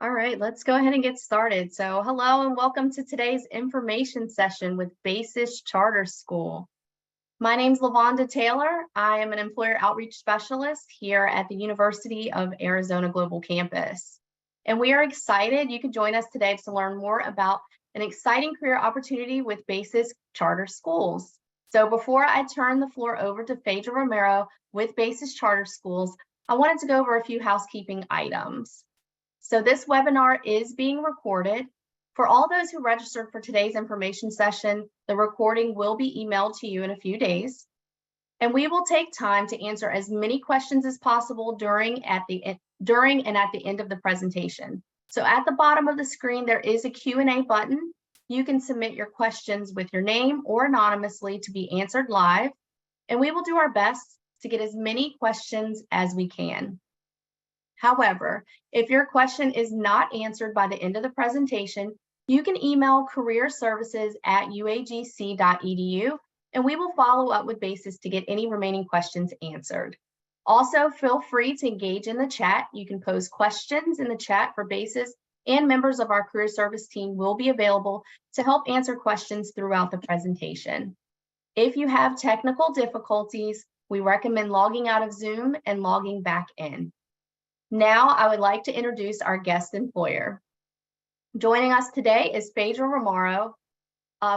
All right, let's go ahead and get started. So, hello and welcome to today's information session with BASIS Charter School. My name is LaVonda Taylor. I am an employer outreach specialist here at the University of Arizona Global Campus. And we are excited you can join us today to learn more about an exciting career opportunity with BASIS Charter Schools. So, before I turn the floor over to Phaedra Romero with BASIS Charter Schools, I wanted to go over a few housekeeping items. So this webinar is being recorded. For all those who registered for today's information session, the recording will be emailed to you in a few days. And we will take time to answer as many questions as possible during and at the end of the presentation. So at the bottom of the screen, there is a Q&A button. You can submit your questions with your name or anonymously to be answered live. And we will do our best to get as many questions as we can. However, if your question is not answered by the end of the presentation, you can email careerservices@uagc.edu and we will follow up with BASIS to get any remaining questions answered. Also, feel free to engage in the chat. You can pose questions in the chat for BASIS, and members of our career service team will be available to help answer questions throughout the presentation. If you have technical difficulties, we recommend logging out of Zoom and logging back in. Now, I would like to introduce our guest employer. Joining us today is Phaedra Romero.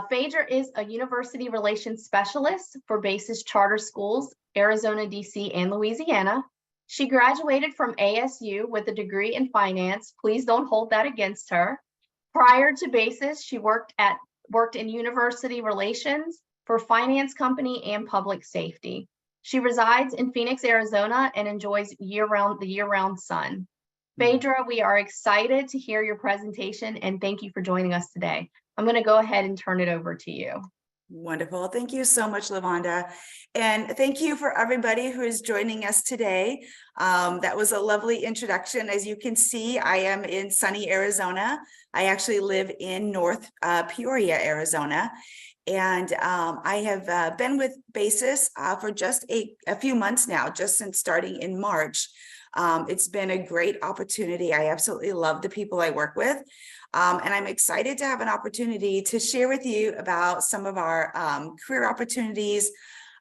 Phaedra is a university relations specialist for BASIS Charter Schools, Arizona, DC, and Louisiana. She graduated from ASU with a degree in finance. Please don't hold that against her. Prior to BASIS, she worked in university relations for finance company and public safety. She resides in Phoenix, Arizona, and enjoys the year-round sun. Phaedra, we are excited to hear your presentation, and thank you for joining us today. I'm going to go ahead and turn it over to you. Wonderful. Thank you so much, LaVonda. And thank you for everybody who is joining us today. That was a lovely introduction. As you can see, I am in sunny Arizona. I actually live in North Peoria, Arizona. And I have been with BASIS for just a few months now, just since starting in March. It's been a great opportunity. I absolutely love the people I work with. And I'm excited to have an opportunity to share with you about some of our career opportunities,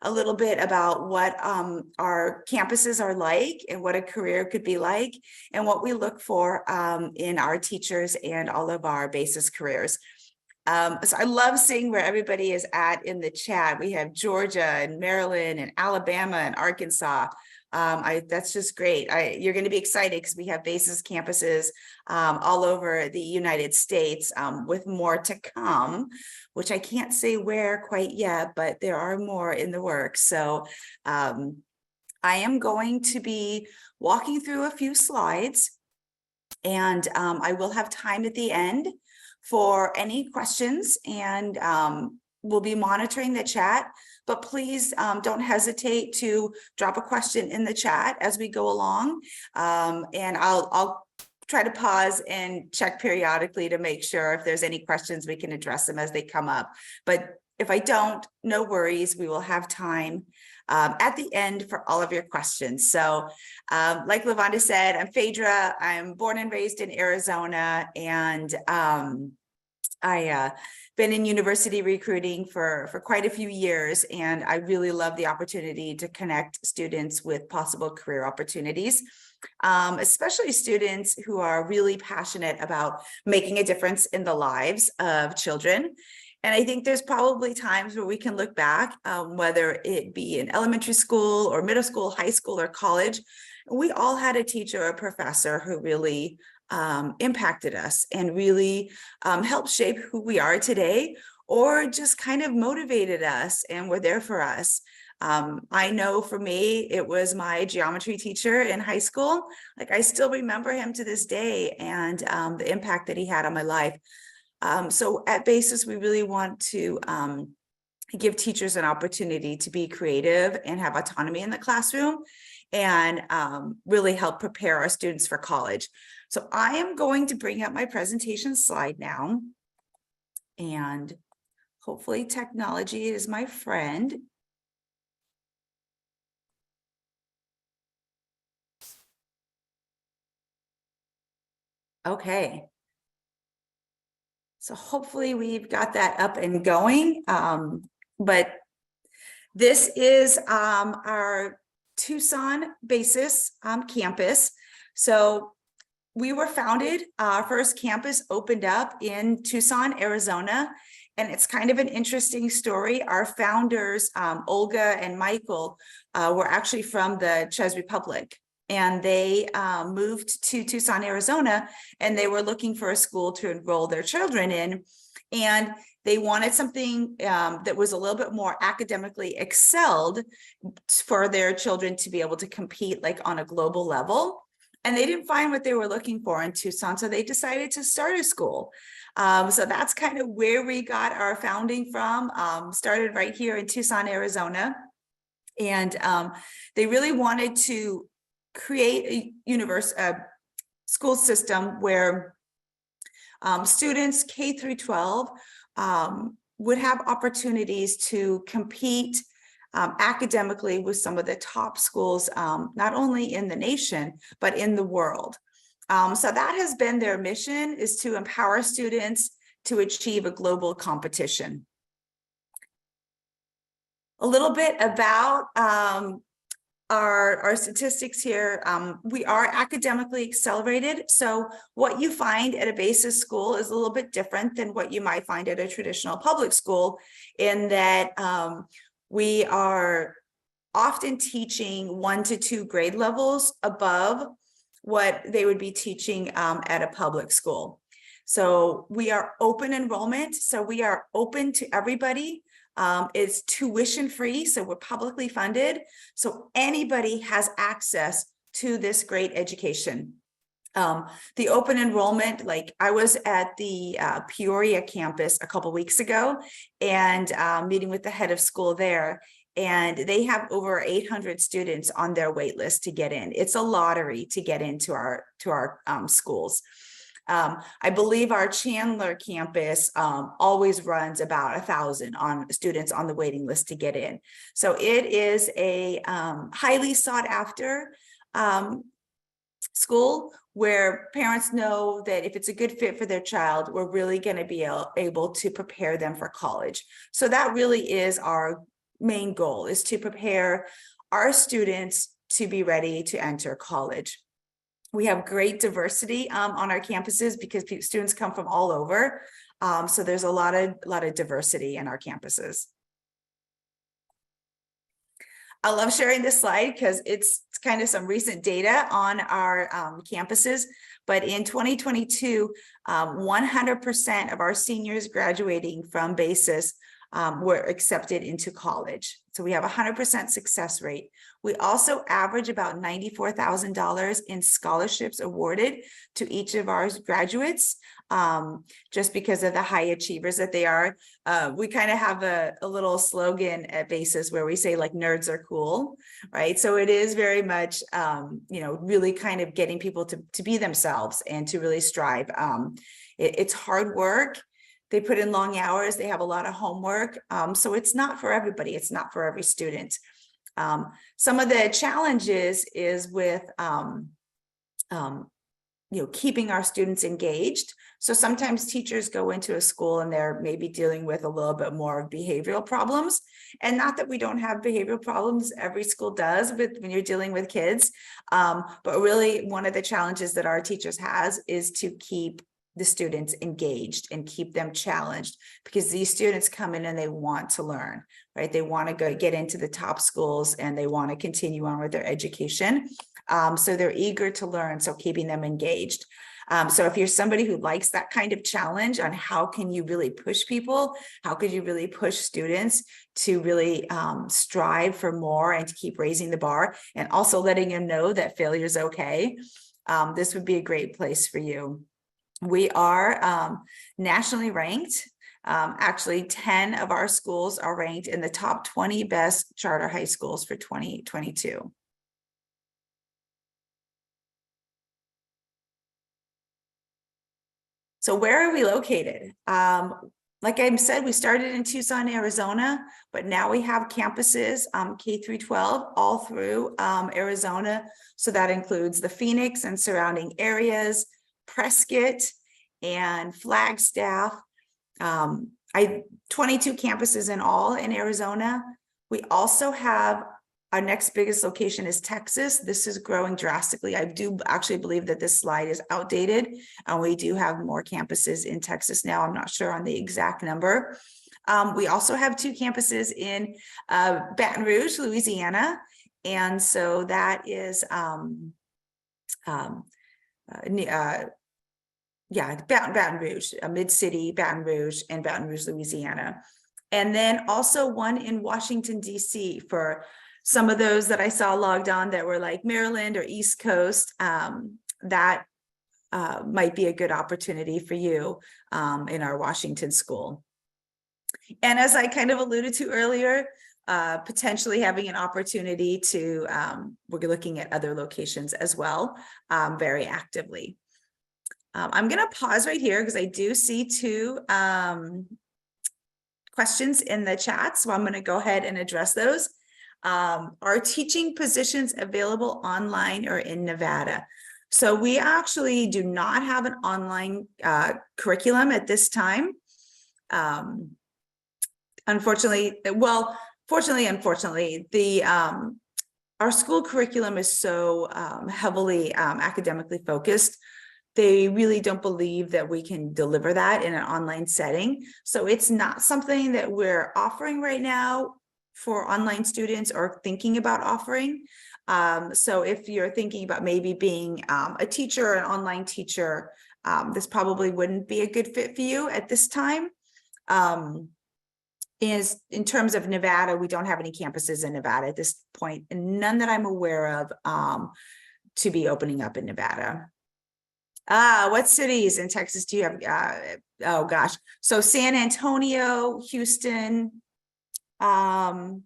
a little bit about what our campuses are like and what a career could be like, and what we look for in our teachers and all of our BASIS careers. So I love seeing where everybody is at in the chat. We have Georgia and Maryland and Alabama and Arkansas. That's just great. You're going to be excited because we have BASIS campuses all over the United States, with more to come, which I can't say where quite yet, but there are more in the works. So I am going to be walking through a few slides, and I will have time at the end for any questions, and we'll be monitoring the chat, but please don't hesitate to drop a question in the chat as we go along. And I'll try to pause and check periodically to make sure if there's any questions, we can address them as they come up. But if I don't, no worries, we will have time at the end for all of your questions. So like LaVonda said, I'm Phaedra. I'm born and raised in Arizona, and I been in university recruiting for quite a few years, and I really love the opportunity to connect students with possible career opportunities, especially students who are really passionate about making a difference in the lives of children. And I think there's probably times where we can look back, whether it be in elementary school or middle school, high school, or college. We all had a teacher or professor who really impacted us and really helped shape who we are today, or just kind of motivated us and were there for us. I know for me, it was my geometry teacher in high school. Like, I still remember him to this day, and the impact that he had on my life. So at BASIS, we really want to give teachers an opportunity to be creative and have autonomy in the classroom, and really help prepare our students for college. So I am going to bring up my presentation slide now, and hopefully technology is my friend. Okay. So hopefully we've got that up and going. But this is our Tucson BASIS campus. So we were founded, our first campus opened up in Tucson, Arizona. And it's kind of an interesting story. Our founders, Olga and Michael, were actually from the Czech Republic. And they moved to Tucson, Arizona, and they were looking for a school to enroll their children in. And they wanted something that was a little bit more academically excelled for their children to be able to compete like on a global level. And they didn't find what they were looking for in Tucson, so they decided to start a school. So that's kind of where we got our founding from, started right here in Tucson, Arizona. And they really wanted to create a school system where students K through 12 would have opportunities to compete academically with some of the top schools, not only in the nation, but in the world. So that has been their mission, is to empower students to achieve a global competition. A little bit about our statistics here. We are academically accelerated. So what you find at a BASIS school is a little bit different than what you might find at a traditional public school, in that we are often teaching 1 to 2 grade levels above what they would be teaching at a public school. So we are open enrollment. So we are open to everybody. It's tuition free, so we're publicly funded. So anybody has access to this great education. The open enrollment, like I was at the Peoria campus a couple weeks ago and meeting with the head of school there, and they have over 800 students on their wait list to get in. It's a lottery to get into our schools. I believe our Chandler campus always runs about 1,000 students on the waiting list to get in. So it is a highly sought after school, where parents know that if it's a good fit for their child, we're really going to be able to prepare them for college. So that really is our main goal, is to prepare our students to be ready to enter college. We have great diversity on our campuses because students come from all over. So there's a lot of diversity in our campuses. I love sharing this slide because it's kind of some recent data on our campuses. But in 2022, 100% of our seniors graduating from BASIS were accepted into college. So we have a 100% success rate. We also average about $94,000 in scholarships awarded to each of our graduates, just because of the high achievers that they are. We kind of have a little slogan at BASIS where we say, like, nerds are cool, right? So it is very much, really kind of getting people to be themselves and to really strive. It's hard work. They put in long hours. They have a lot of homework. So it's not for everybody. It's not for every student. Some of the challenges is with, keeping our students engaged. So sometimes teachers go into a school and they're maybe dealing with a little bit more behavioral problems. And not that we don't have behavioral problems, every school does when you're dealing with kids. But really one of the challenges that our teachers has is to keep the students engaged and keep them challenged, because these students come in and they want to learn, right? They want to get into the top schools and they want to continue on with their education. So they're eager to learn. So keeping them engaged. So if you're somebody who likes that kind of challenge on how can you really push people, how could you really push students to really strive for more and to keep raising the bar, and also letting them know that failure is okay, this would be a great place for you. We are nationally ranked. Actually, 10 of our schools are ranked in the top 20 best charter high schools for 2022. So where are we located? Like I said, we started in Tucson, Arizona, but now we have campuses K through 12 all through Arizona. So that includes the Phoenix and surrounding areas, Prescott and Flagstaff. 22 campuses in all in Arizona. We also have our next biggest location is Texas. This is growing drastically. I do actually believe that this slide is outdated, and we do have more campuses in Texas now. I'm not sure on the exact number. We also have 2 campuses in Baton Rouge, Louisiana. And so that is, Baton Rouge, Mid-City, Baton Rouge, and Baton Rouge, Louisiana. And then also one in Washington, D.C. for some of those that I saw logged on that were like Maryland or East Coast. That might be a good opportunity for you in our Washington school. And as I kind of alluded to earlier, potentially having an opportunity to, we're looking at other locations as well, very actively. I'm going to pause right here because I do see 2 questions in the chat, so I'm going to go ahead and address those. Are teaching positions available online or in Nevada? So we actually do not have an online curriculum at this time. Unfortunately, well, fortunately, unfortunately, the our school curriculum is so heavily academically focused. They really don't believe that we can deliver that in an online setting. So it's not something that we're offering right now for online students or thinking about offering. So if you're thinking about maybe being a teacher or an online teacher, this probably wouldn't be a good fit for you at this time. Is in terms of Nevada, we don't have any campuses in Nevada at this point, and none that I'm aware of to be opening up in Nevada. What cities in Texas do you have? Oh gosh, so San Antonio, Houston. I'll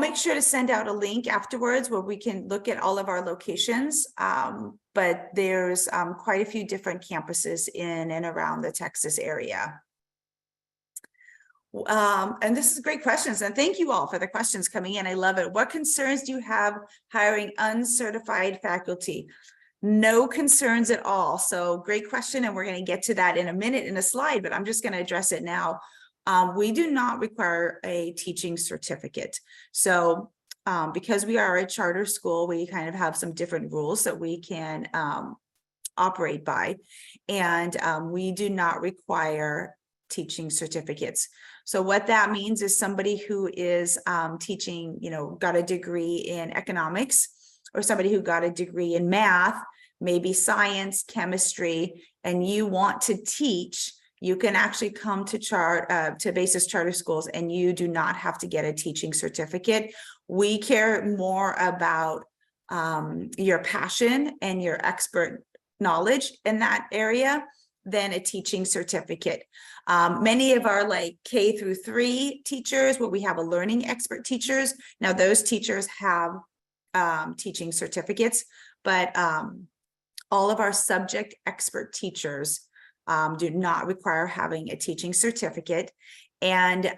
make sure to send out a link afterwards where we can look at all of our locations. But there's quite a few different campuses in and around the Texas area. And this is great questions, and thank you all for the questions coming in. I love it. What concerns do you have hiring uncertified faculty? No concerns at all. So great question, and we're going to get to that in a minute in a slide, but I'm just going to address it now. We do not require a teaching certificate. So because we are a charter school, we kind of have some different rules that we can operate by, and we do not require teaching certificates. So what that means is somebody who is teaching, got a degree in economics, or somebody who got a degree in math, maybe science, chemistry, and you want to teach, you can actually come to BASIS Charter Schools, and you do not have to get a teaching certificate. We care more about your passion and your expert knowledge in that area than a teaching certificate. Many of our K through 3 teachers, where we have a learning expert teachers, now those teachers have teaching certificates, but all of our subject expert teachers do not require having a teaching certificate. And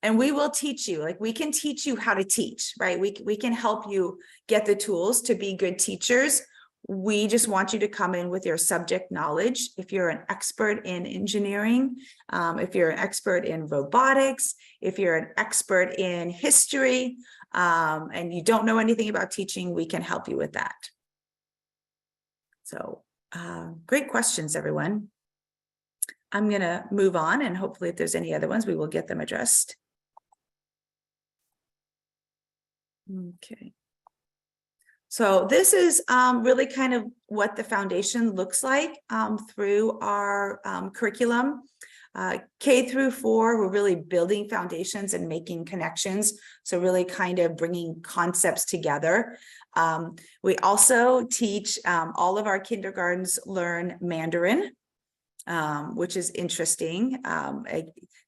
we will teach you, we can teach you how to teach, right? We can help you get the tools to be good teachers. We just want you to come in with your subject knowledge. If you're an expert in engineering, if you're an expert in robotics, if you're an expert in history, and you don't know anything about teaching, we can help you with that. So great questions, everyone. I'm going to move on, and hopefully if there's any other ones, we will get them addressed. Okay. So this is really kind of what the foundation looks like through our curriculum. K through 4, we're really building foundations and making connections. So really kind of bringing concepts together. We also teach, all of our kindergartens learn Mandarin, which is interesting.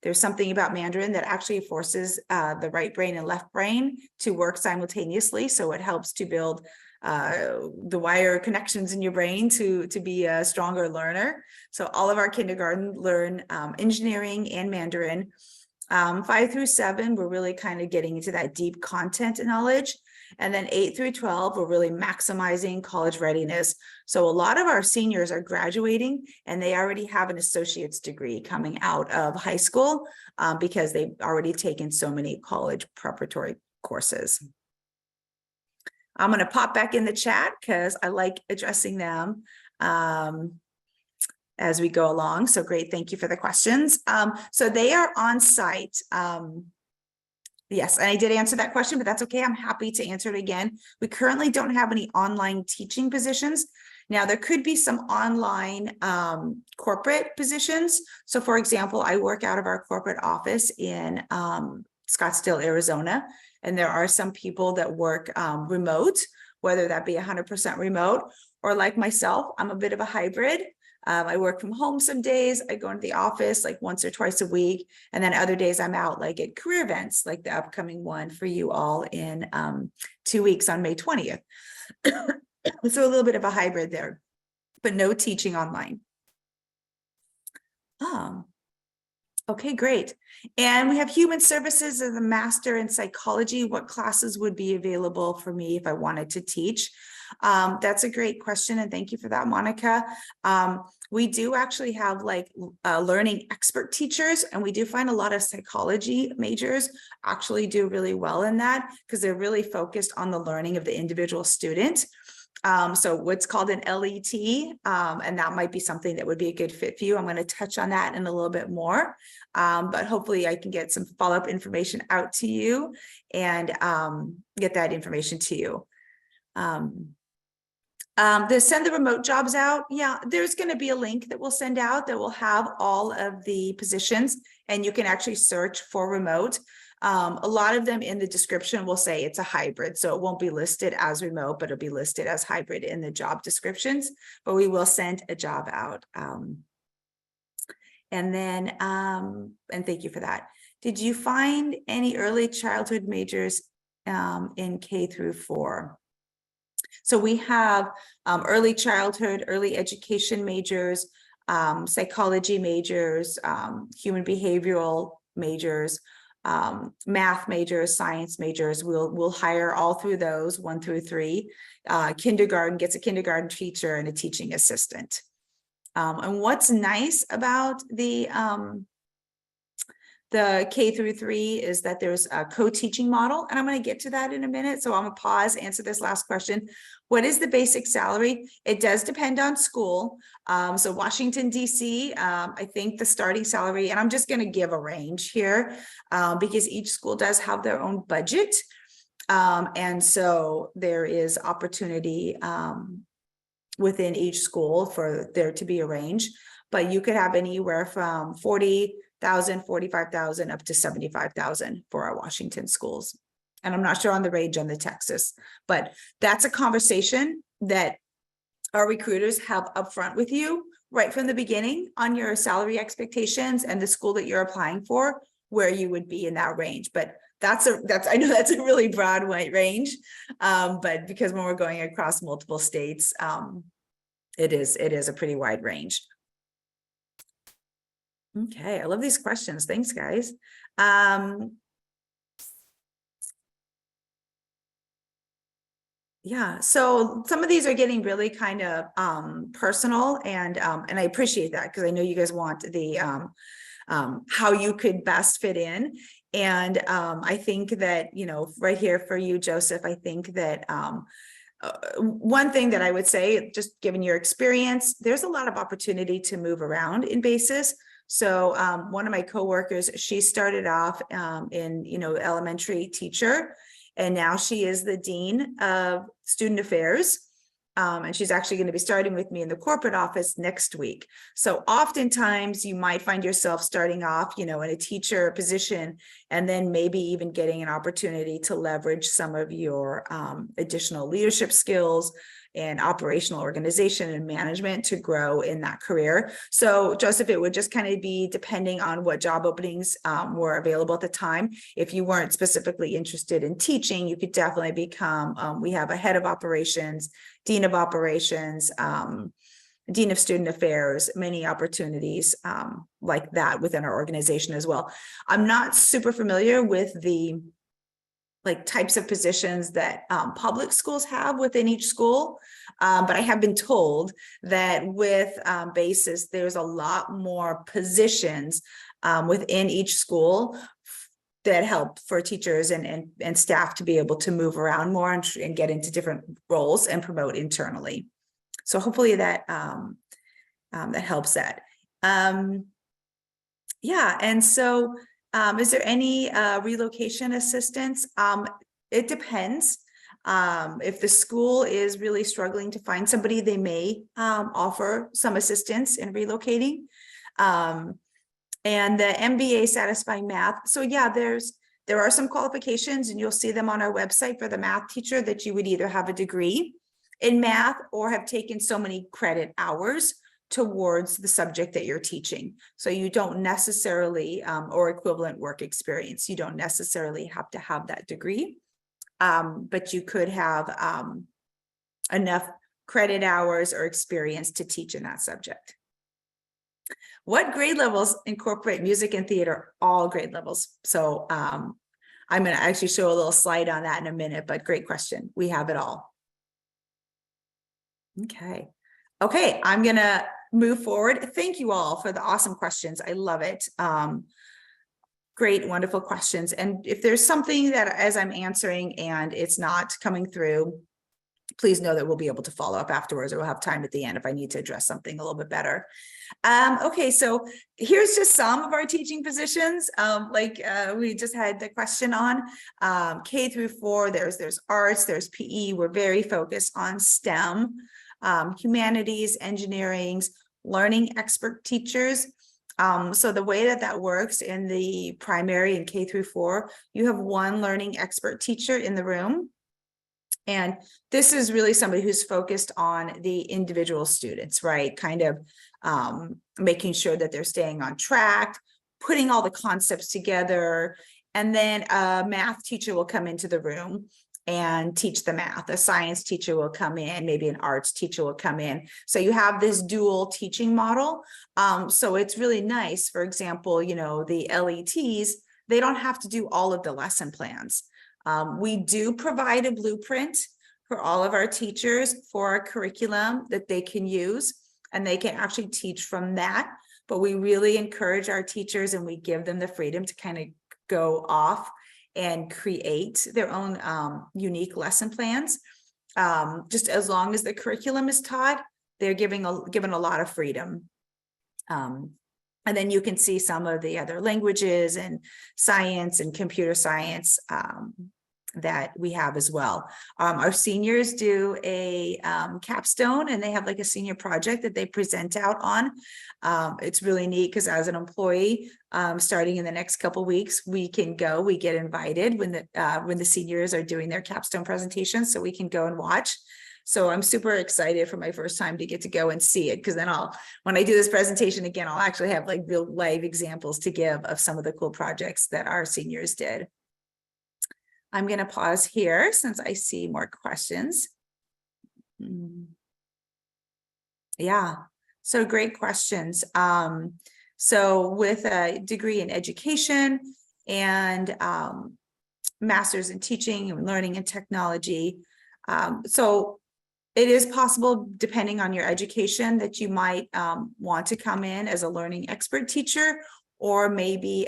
There's something about Mandarin that actually forces the right brain and left brain to work simultaneously. So it helps to build the wire connections in your brain to be a stronger learner. So all of our kindergarten learn engineering and Mandarin. 5 through 7, we're really kind of getting into that deep content knowledge. And then 8 through 12, we're really maximizing college readiness. So a lot of our seniors are graduating and they already have an associate's degree coming out of high school because they've already taken so many college preparatory courses. I'm going to pop back in the chat because I like addressing them as we go along. So great. Thank you for the questions. So they are on site. Yes, and I did answer that question, but that's okay. I'm happy to answer it again. We currently don't have any online teaching positions. Now, there could be some online corporate positions. So for example, I work out of our corporate office in Scottsdale, Arizona, and there are some people that work remote, whether that be 100% remote, or like myself, I'm a bit of a hybrid. I work from home some days. I go into the office like once or twice a week. And then other days I'm out like at career events, like the upcoming one for you all in 2 weeks on May 20th. So a little bit of a hybrid there, but no teaching online. Okay, great. And we have human services as a master in psychology. What classes would be available for me if I wanted to teach? That's a great question. And thank you for that, Monica. We do actually have like learning expert teachers, and we do find a lot of psychology majors actually do really well in that because they're really focused on the learning of the individual student. So what's called an LET, and that might be something that would be a good fit for you. I'm going to touch on that in a little bit more, but hopefully I can get some follow-up information out to you and get that information to you. The send the remote jobs out. Yeah, there's going to be a link that we'll send out that will have all of the positions, and you can actually search for remote. A lot of them in the description will say it's a hybrid, so it won't be listed as remote, but it'll be listed as hybrid in the job descriptions, but we will send a job out. And then, and thank you for that. Did you find any early childhood majors in K through 4? So we have early childhood, early education majors, psychology majors, human behavioral majors, math majors, science majors. We'll hire all through those 1 through 3. Kindergarten gets a kindergarten teacher and a teaching assistant. And what's nice about the K through 3 is that there's a co-teaching model, and I'm going to get to that in a minute. So I'm going to pause, answer this last question. What is the basic salary? It does depend on school. So Washington, D.C., I think the starting salary, and I'm just going to give a range here because each school does have their own budget. And so there is opportunity within each school for there to be a range, but you could have anywhere from 40,000, 45,000 up to 75,000 for our Washington schools. And I'm not sure on the range on the Texas, but that's a conversation that our recruiters have upfront with you right from the beginning on your salary expectations and the school that you're applying for, where you would be in that range. But I know that's a really broad range, but because when we're going across multiple states, it is a pretty wide range. Okay, I love these questions. Thanks, guys. Yeah, so some of these are getting really kind of personal, and I appreciate that because I know you guys want the how you could best fit in. And I think that, you know, right here for you, Joseph, I think that one thing that I would say, just given your experience, there's a lot of opportunity to move around in BASIS. So one of my coworkers, she started off in, you know, elementary teacher, and now she is the dean of student affairs. And she's actually going to be starting with me in the corporate office next week. So oftentimes you might find yourself starting off, you know, in a teacher position, and then maybe even getting an opportunity to leverage some of your additional leadership skills and operational organization and management to grow in that career. So Joseph, it would just kind of be depending on what job openings were available at the time. If you weren't specifically interested in teaching, you could definitely become, we have a head of operations, dean of operations, dean of student affairs, many opportunities like that within our organization as well. I'm not super familiar with the like types of positions that public schools have within each school. But I have been told that with BASIS, there's a lot more positions within each school that help for teachers and staff to be able to move around more and get into different roles and promote internally. So hopefully that that helps that. Yeah, and so is there any relocation assistance? It depends. If the school is really struggling to find somebody, they may offer some assistance in relocating. And the MBA satisfying math. So yeah, there are some qualifications, and you'll see them on our website for the math teacher, that you would either have a degree in math or have taken so many credit hours towards the subject that you're teaching. So you don't necessarily, or equivalent work experience, you don't necessarily have to have that degree, but you could have enough credit hours or experience to teach in that subject. What grade levels incorporate music and theater? All grade levels. So I'm going to actually show a little slide on that in a minute, but great question. We have it all. Okay. Okay, I'm going to move forward. Thank you all for the awesome questions. I love it. Great, wonderful questions. And if there's something that as I'm answering and it's not coming through, please know that we'll be able to follow up afterwards, or we'll have time at the end if I need to address something a little bit better. Okay, so here's just some of our teaching positions. We just had the question on K through 4. There's arts, there's PE. We're very focused on STEM, humanities, engineering, learning expert teachers. So the way that works in the primary and K through 4, you have one learning expert teacher in the room. And this is really somebody who's focused on the individual students, right? Kind of making sure that they're staying on track, putting all the concepts together. And then a math teacher will come into the room and teach the math. A science teacher will come in, maybe an arts teacher will come in. So you have this dual teaching model. So it's really nice. For example, you know, the LETs, they don't have to do all of the lesson plans. We do provide a blueprint for all of our teachers for our curriculum that they can use, and they can actually teach from that. But we really encourage our teachers, and we give them the freedom to kind of go off and create their own unique lesson plans. Just as long as the curriculum is taught, they're given a lot of freedom. And then you can see some of the other languages and science and computer science that we have as well. Our seniors do a capstone, and they have like a senior project that they present out on. It's really neat because as an employee, starting in the next couple of weeks, we get invited when the seniors are doing their capstone presentations, so we can go and watch. So I'm super excited for my first time to get to go and see it, because then when I do this presentation again, I'll actually have like real live examples to give of some of the cool projects that our seniors did. I'm going to pause here since I see more questions. Yeah, so great questions. So with a degree in education and master's in teaching and learning and technology, so it is possible, depending on your education, that you might want to come in as a learning expert teacher, or maybe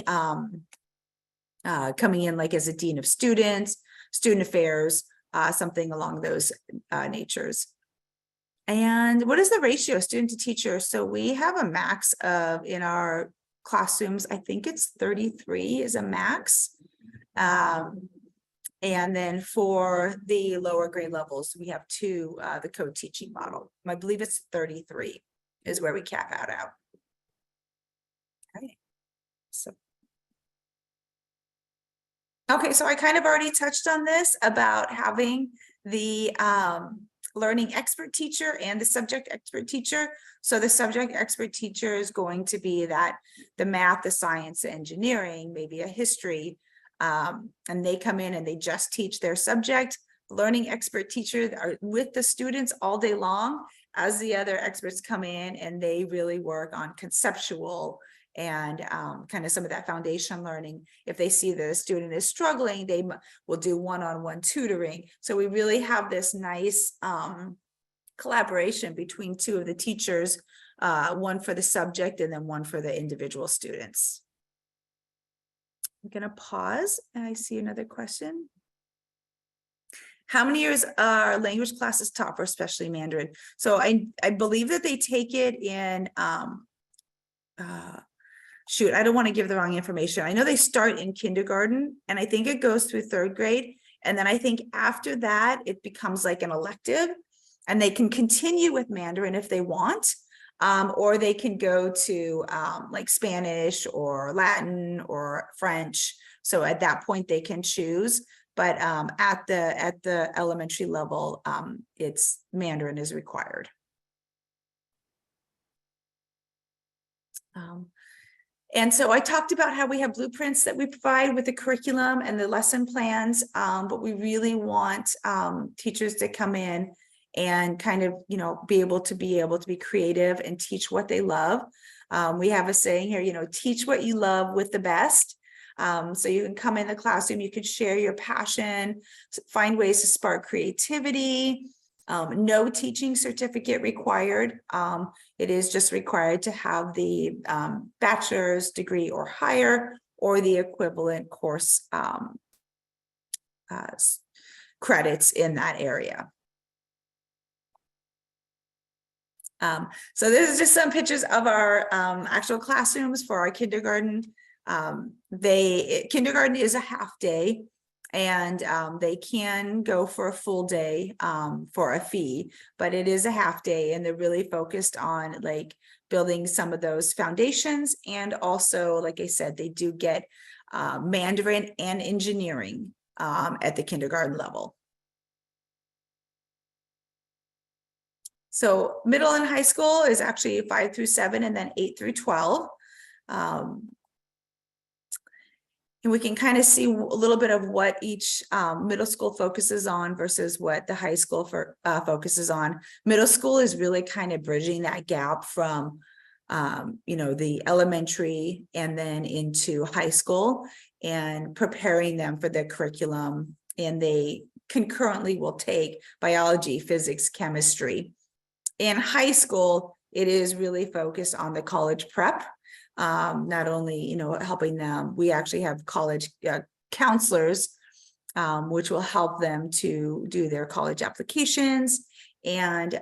coming in like as a dean of students, student affairs, something along those natures. And what is the ratio student to teacher? So we have a max of, in our classrooms, I think it's 33 is a max. And then for the lower grade levels, we have 2, the co-teaching model. I believe it's 33 is where we cap out. Okay. So I kind of already touched on this about having the learning expert teacher and the subject expert teacher. So the subject expert teacher is going to be that the math, the science, the engineering, maybe a history, and they come in and they just teach their subject. Learning expert teachers are with the students all day long as the other experts come in, and they really work on conceptual and kind of some of that foundation learning. If they see that a student is struggling, they will do one-on-one tutoring. So we really have this nice collaboration between two of the teachers, one for the subject and then one for the individual students. I'm going to pause, and I see another question. How many years are language classes taught for, especially Mandarin? So I believe that they take it in, shoot, I don't want to give the wrong information. I know they start in kindergarten, and I think it goes through 3rd grade. And then I think after that, it becomes like an elective, and they can continue with Mandarin if they want, or they can go to like Spanish or Latin or French. So at that point they can choose. But at the elementary level, it's Mandarin is required. And so I talked about how we have blueprints that we provide with the curriculum and the lesson plans, but we really want teachers to come in and kind of, be able to be creative and teach what they love. We have a saying here, teach what you love with the best. So you can come in the classroom, you can share your passion, find ways to spark creativity. No teaching certificate required. It is just required to have the bachelor's degree or higher, or the equivalent course credits in that area. So this is just some pictures of our actual classrooms for our kindergarten. Kindergarten is a half day, and they can go for a full day for a fee, but it is a half day, and they're really focused on like building some of those foundations. And also, like I said, they do get Mandarin and engineering at the kindergarten level. So middle and high school is actually 5 through 7, and then 8 through 12. And we can kind of see a little bit of what each middle school focuses on versus what the high school focuses on. Middle school is really kind of bridging that gap from, the elementary and then into high school, and preparing them for the curriculum. And they concurrently will take biology, physics, chemistry. In high school, it is really focused on the college prep. Not only, helping them, we actually have college counselors, which will help them to do their college applications, and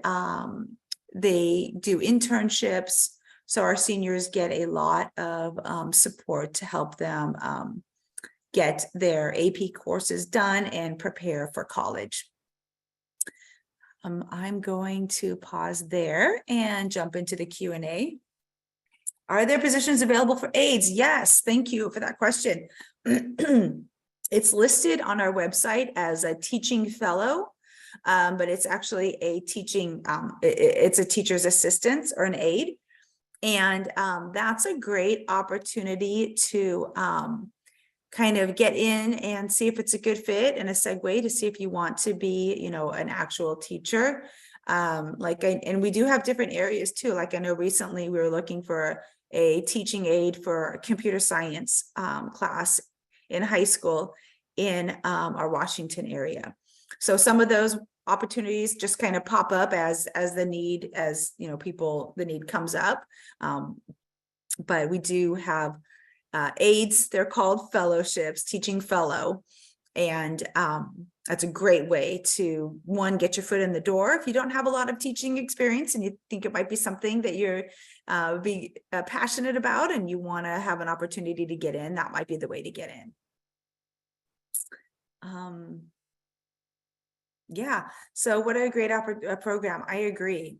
they do internships. So our seniors get a lot of support to help them get their AP courses done and prepare for college. I'm going to pause there and jump into the Q&A. Are there positions available for aides? Yes, thank you for that question. It's listed on our website as a teaching fellow, but it's actually a teaching, it's a teacher's assistant or an aide. And that's a great opportunity to kind of get in and see if it's a good fit, and a segue to see if you want to be, an actual teacher. And we do have different areas too. Like I know recently we were looking for a teaching aide for a computer science class in high school in our Washington area. So some of those opportunities just kind of pop up as the need, the need comes up. But we do have aides, they're called fellowships, teaching fellow. And that's a great way to, one, get your foot in the door if you don't have a lot of teaching experience and you think it might be something that you're passionate about and you want to have an opportunity to get in. That might be the way to get in. Yeah, so what a great program. I agree.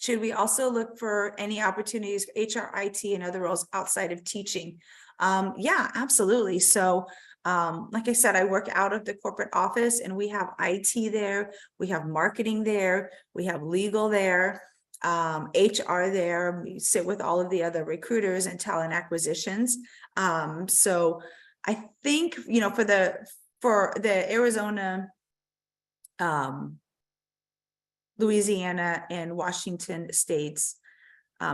Should we also look for any opportunities for HR, IT, and other roles outside of teaching? Yeah, absolutely. So like I said, I work out of the corporate office, and we have IT there, we have marketing there, we have legal there, HR there. We sit with all of the other recruiters and talent acquisitions. So I think, for the Arizona, Louisiana, and Washington states,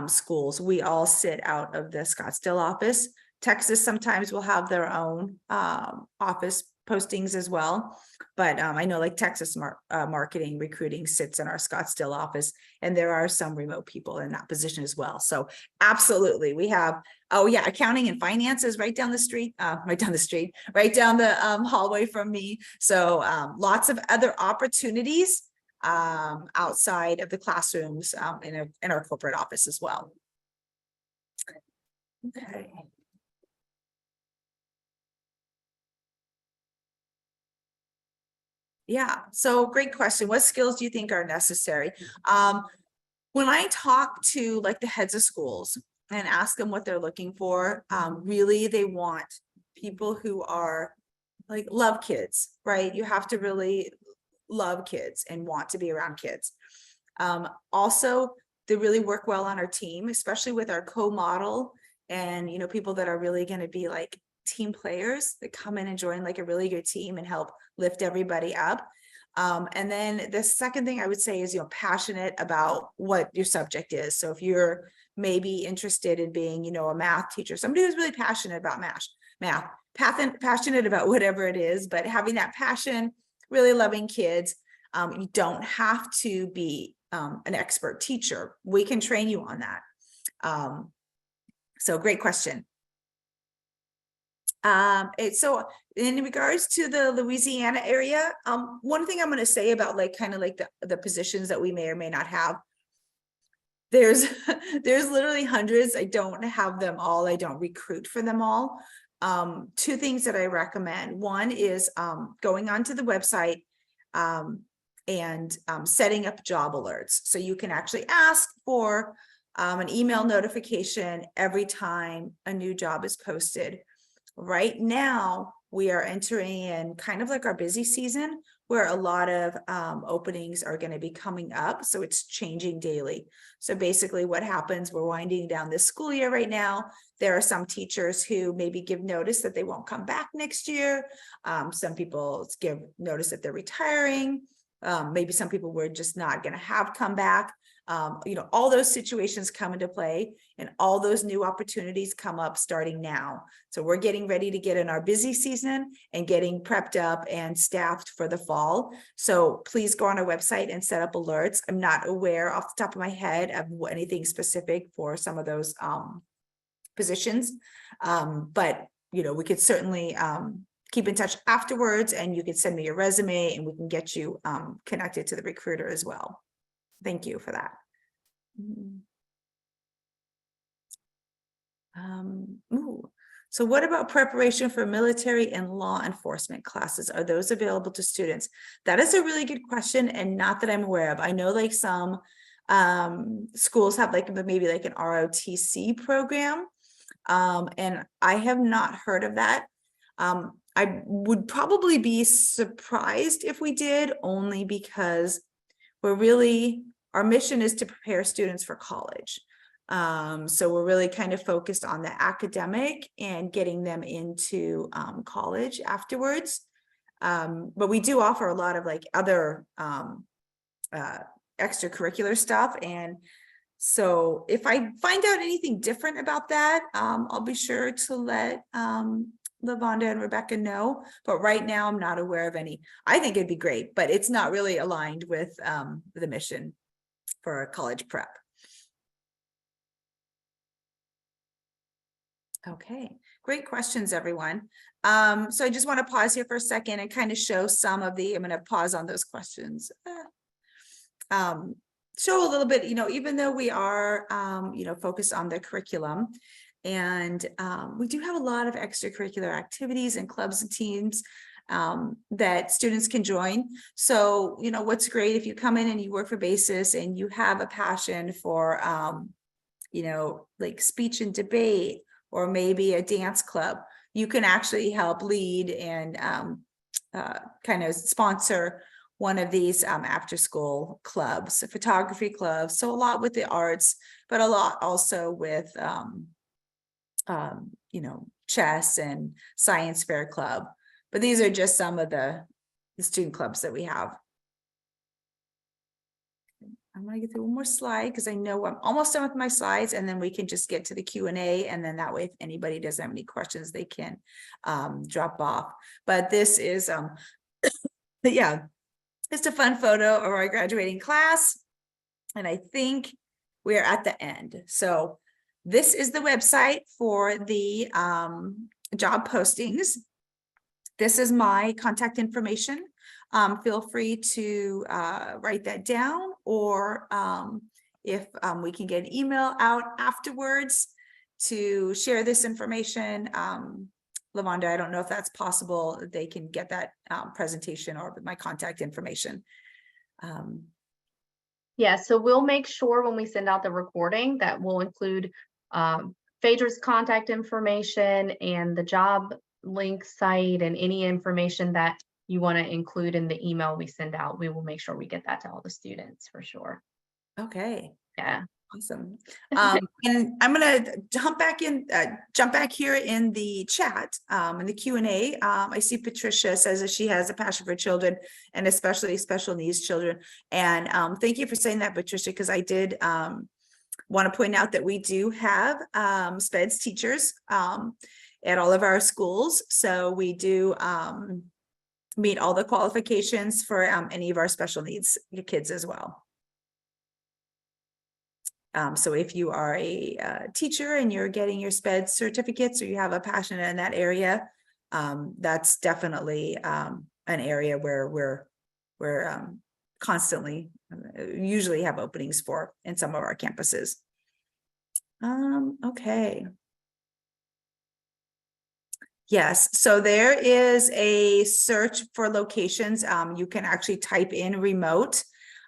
schools. We all sit out of the Scottsdale office. Texas sometimes will have their own office postings as well. But I know like Texas marketing recruiting sits in our Scottsdale office, and there are some remote people in that position as well. So absolutely, we have, oh yeah, accounting and finance is right down the street, right down the hallway from me. So lots of other opportunities outside of the classrooms in our corporate office as well. Okay. Yeah, so great question. What skills do you think are necessary? When I talk to like the heads of schools and ask them what they're looking for, really they want people who are like love kids, right? You have to really love kids and want to be around kids. Also, they really work well on our team, especially with our co-model and, you know, people that are really going to be like team players that come in and join like a really good team and help lift everybody up. And then the second thing I would say is, you know, passionate about what your subject is. So if you're maybe interested in being, you know, a math teacher, somebody who's really passionate about math, passionate about whatever it is, but having that passion, really loving kids. You don't have to be an expert teacher. We can train you on that. So great question. So in regards to the Louisiana area, one thing I'm going to say about like kind of like the positions that we may or may not have, there's literally hundreds. I don't have them all. I don't recruit for them all. Two things that I recommend. One is going onto the website and setting up job alerts. So you can actually ask for an email notification every time a new job is posted. Right now, we are entering in kind of like our busy season where a lot of openings are going to be coming up. So it's changing daily. So basically what happens, we're winding down this school year right now. There are some teachers who maybe give notice that they won't come back next year. Some people give notice that they're retiring. Maybe some people were just not going to have come back. You know, all those situations come into play and all those new opportunities come up starting now. So we're getting ready to get in our busy season and getting prepped up and staffed for the fall. So please go on our website and set up alerts. I'm not aware off the top of my head of anything specific for some of those positions. But, you know, we could certainly keep in touch afterwards and you can send me your resume and we can get you connected to the recruiter as well. Thank you for that. So what about preparation for military and law enforcement classes? Are those available to students? That is a really good question and not that I'm aware of. I know like some schools have like maybe like an ROTC program and I have not heard of that. I would probably be surprised if we did, only because our mission is to prepare students for college. So we're really kind of focused on the academic and getting them into college afterwards. But we do offer a lot of like other extracurricular stuff. And so if I find out anything different about that, I'll be sure to let Lavonda and Rebecca know, but right now I'm not aware of any. I think it'd be great, but it's not really aligned with the mission for a college prep. Okay, great questions, everyone. So I just want to pause here for a second and kind of show some of the, I'm going to pause on those questions. Show a little bit, you know, even though we are, you know, focused on the curriculum, and we do have a lot of extracurricular activities and clubs and teams that students can join. So, you know, what's great if you come in and you work for BASIS and you have a passion for, you know, like speech and debate, or maybe a dance club, you can actually help lead and kind of sponsor one of these after school clubs, photography clubs. So a lot with the arts, but a lot also with, you know, chess and science fair club. But these are just some of the student clubs that we have. I'm gonna get through one more slide because I know I'm almost done with my slides, and then we can just get to the Q&A, and then that way, if anybody doesn't have any questions, they can drop off. But this is but yeah, it's a fun photo of our graduating class, and I think we're at the end. So this is the website for the job postings. This is my contact information. Feel free to write that down, or if we can get an email out afterwards to share this information. Lavonda, I don't know if that's possible. They can get that presentation or my contact information. Yeah, so we'll make sure when we send out the recording that we'll include Phaedra's contact information and the job link site and any information that you want to include in the email we send out. We will make sure we get that to all the students for sure. Okay. Yeah. Awesome. And I'm going to jump back here in the chat, in the Q&A. I see Patricia says that she has a passion for children, and especially special needs children. And thank you for saying that, Patricia, because I did want to point out that we do have SPEDS teachers at all of our schools. So we do meet all the qualifications for any of our special needs kids as well. So if you are a teacher and you're getting your SPED certificates, or you have a passion in that area, that's definitely an area where we're constantly usually have openings for in some of our campuses. Okay. Yes, so there is a search for locations. You can actually type in remote.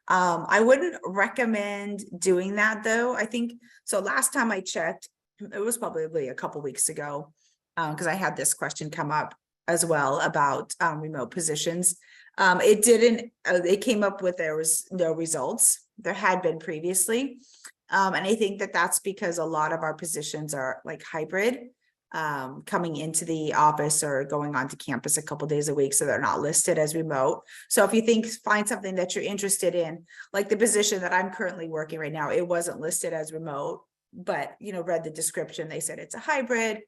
I wouldn't recommend doing that though. I think so. Last time I checked, it was probably a couple weeks ago, because I had this question come up as well about remote positions. It came up with there was no results. There had been previously. And I think that that's because a lot of our positions are like hybrid, coming into the office or going onto campus a couple days a week, so they're not listed as remote. So if you find something that you're interested in, like the position that I'm currently working right now, it wasn't listed as remote, but read the description, they said it's a hybrid,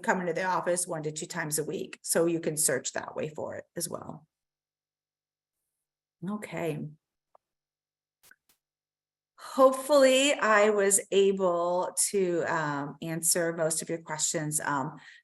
come into the office 1 to 2 times a week. So you can search that way for it as well. Okay. Hopefully I was able to answer most of your questions.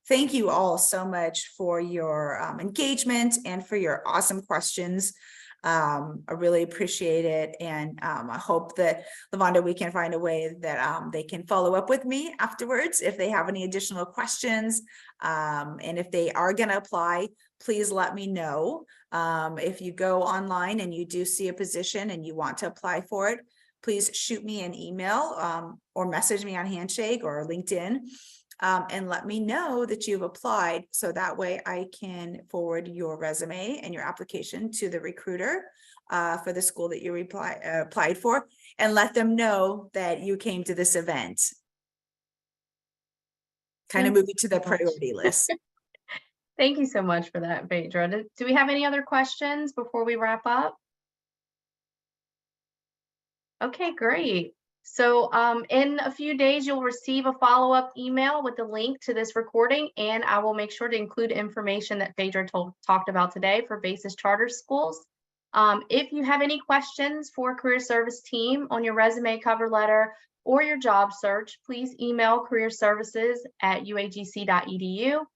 Thank you all so much for your engagement and for your awesome questions. I really appreciate it. And I hope that, Lavonda, we can find a way that they can follow up with me afterwards if they have any additional questions. And if they are going to apply, please let me know. If you go online and you do see a position and you want to apply for it, please shoot me an email or message me on Handshake or LinkedIn, and let me know that you've applied. So that way I can forward your resume and your application to the recruiter for the school that you applied for, and let them know that you came to this event. Kind of move it to the priority list. Thank you so much for that, Phaedra. Do we have any other questions before we wrap up? Okay, great. So in a few days, you'll receive a follow-up email with the link to this recording, and I will make sure to include information that Phaedra talked about today for BASIS Charter Schools. If you have any questions for Career Service team on your resume, cover letter, or your job search, please email careerservices@uagc.edu.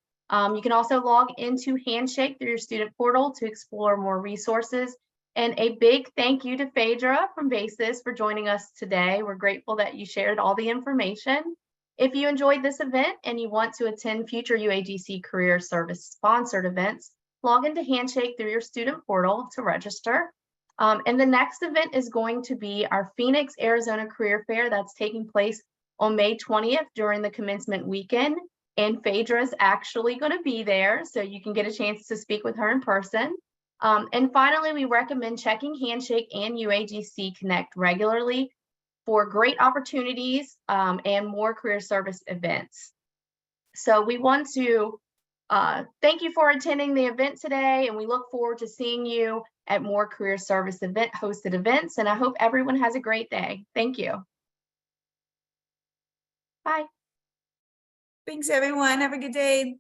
You can also log into Handshake through your student portal to explore more resources. And a big thank you to Phaedra from BASIS for joining us today. We're grateful that you shared all the information. If you enjoyed this event and you want to attend future UAGC Career Service sponsored events, log into Handshake through your student portal to register. And the next event is going to be our Phoenix, Arizona Career Fair that's taking place on May 20th during the commencement weekend. And Phaedra is actually going to be there, so you can get a chance to speak with her in person. And finally, we recommend checking Handshake and UAGC Connect regularly for great opportunities and more career service events. So we want to Thank you for attending the event today, and we look forward to seeing you at more career service hosted events, and I hope everyone has a great day. Thank you. Bye. Thanks, everyone. Have a good day.